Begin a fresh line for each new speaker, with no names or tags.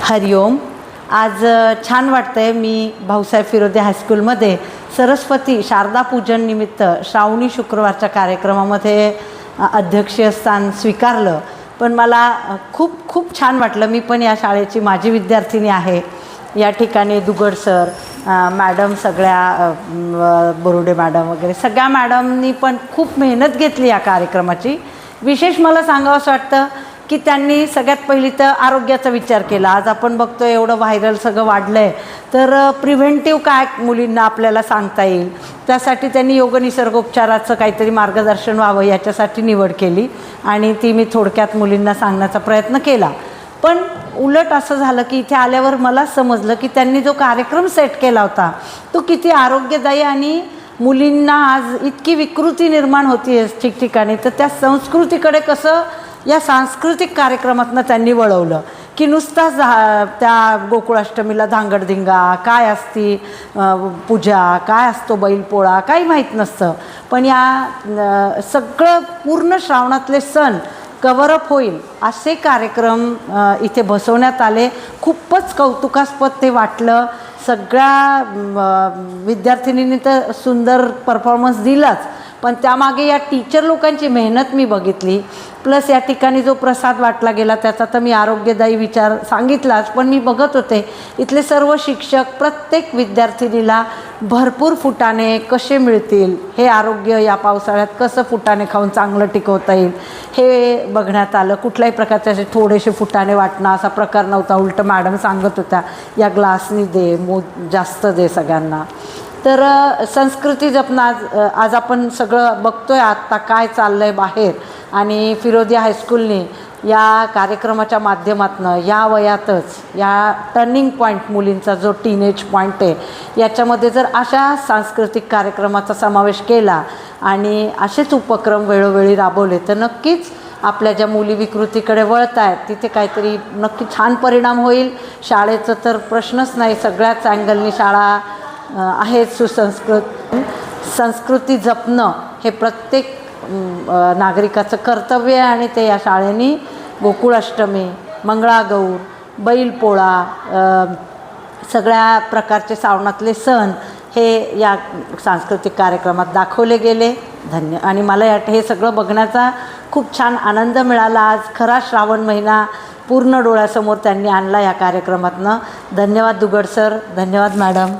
हरिओम. आज छान वाटतंय. मी भाऊसाहेब फिरोदे हायस्कूलमध्ये सरस्वती शारदा पूजन निमित्त श्रावणी शुक्रवारच्या कार्यक्रमामध्ये अध्यक्षीय स्थान स्वीकारलं. पण मला खूप खूप छान वाटलं. मी पण या शाळेची माजी विद्यार्थिनी आहे. या ठिकाणी दुगड सर, मॅडम, सगळ्या बोरुडे मॅडम वगैरे सगळ्या मॅडमनी पण खूप मेहनत घेतली या कार्यक्रमाची. विशेष मला सांगावंसं वाटतं की त्यांनी सगळ्यात पहिली तर आरोग्याचा विचार केला. आज आपण बघतो एवढं व्हायरल सगळं वाढलं आहे, तर प्रिव्हेंटिव्ह काय मुलींना आपल्याला सांगता येईल त्यासाठी त्यांनी योग निसर्गोपचाराचं काहीतरी मार्गदर्शन व्हावं याच्यासाठी निवड केली आणि ती मी थोडक्यात मुलींना सांगण्याचा प्रयत्न केला. पण उलट असं झालं की इथे आल्यावर मला समजलं की त्यांनी जो कार्यक्रम सेट केला होता तो किती आरोग्यदायी आणि मुलींना आज इतकी विकृती निर्माण होती आहे ठिकठिकाणी, तर त्या संस्कृतीकडे कसं या सांस्कृतिक कार्यक्रमातनं त्यांनी वळवलं की नुसताच त्या गोकुळाष्टमीला धांगडधिंगा काय असती, पूजा काय असतो, बैलपोळा काही माहीत नसतं. पण या सगळं पूर्ण श्रावणातले सण कव्हरअप होईल असे कार्यक्रम इथे बसवण्यात आले. खूपच कौतुकास्पद ते वाटलं. सगळ्या विद्यार्थिनींनी तर सुंदर परफॉर्मन्स दिलाच, पण त्यामागे या टीचर लोकांची मेहनत मी बघितली. प्लस या ठिकाणी जो प्रसाद वाटला गेला त्याचा तर मी आरोग्यदायी विचार सांगितलाच, पण मी बघत होते इथले सर्व शिक्षक प्रत्येक विद्यार्थिनीला भरपूर फुटाणे कसे मिळतील, हे आरोग्य या पावसाळ्यात कसं फुटाणे खाऊन चांगलं टिकवता येईल हे बघण्यात आलं. कुठल्याही प्रकारचे असे थोडेसे फुटाणे वाटणं असा प्रकार नव्हता. उलटं मॅडम सांगत होत्या या ग्लासनी दे, जास्त दे सगळ्यांना. तर संस्कृती जपणं आज आपण सगळं बघतो आहे आत्ता काय चाललं आहे बाहेर. आणि फिरोदी हायस्कूलने या कार्यक्रमाच्या माध्यमातून या वयातच या टर्निंग पॉईंट मुलींचा जो टीनेज पॉईंट आहे याच्यामध्ये जर अशा सांस्कृतिक कार्यक्रमाचा समावेश केला आणि असेच उपक्रम वेळोवेळी राबवले तर नक्कीच आपल्या ज्या मुली विकृतीकडे वळत आहेत तिथे काहीतरी नक्की छान परिणाम होईल. शाळेचं तर प्रश्नच नाही. सगळ्याच अँगलनी शाळा आहे सुसंस्कृत. संस्कृती जपणं हे प्रत्येक नागरिकाचं कर्तव्य आहे आणि ते या शाळेने गोकुळाष्टमी, मंगळागौर, बैलपोळा, सगळ्या प्रकारचे श्रावणातले सण हे या सांस्कृतिक कार्यक्रमात दाखवले गेले. आणि मला हे सगळं बघण्याचा खूप छान आनंद मिळाला. आज खरा श्रावण महिना पूर्ण डोळ्यासमोर त्यांनी आणला या कार्यक्रमातनं. धन्यवाद दुगड सर, धन्यवाद मॅडम.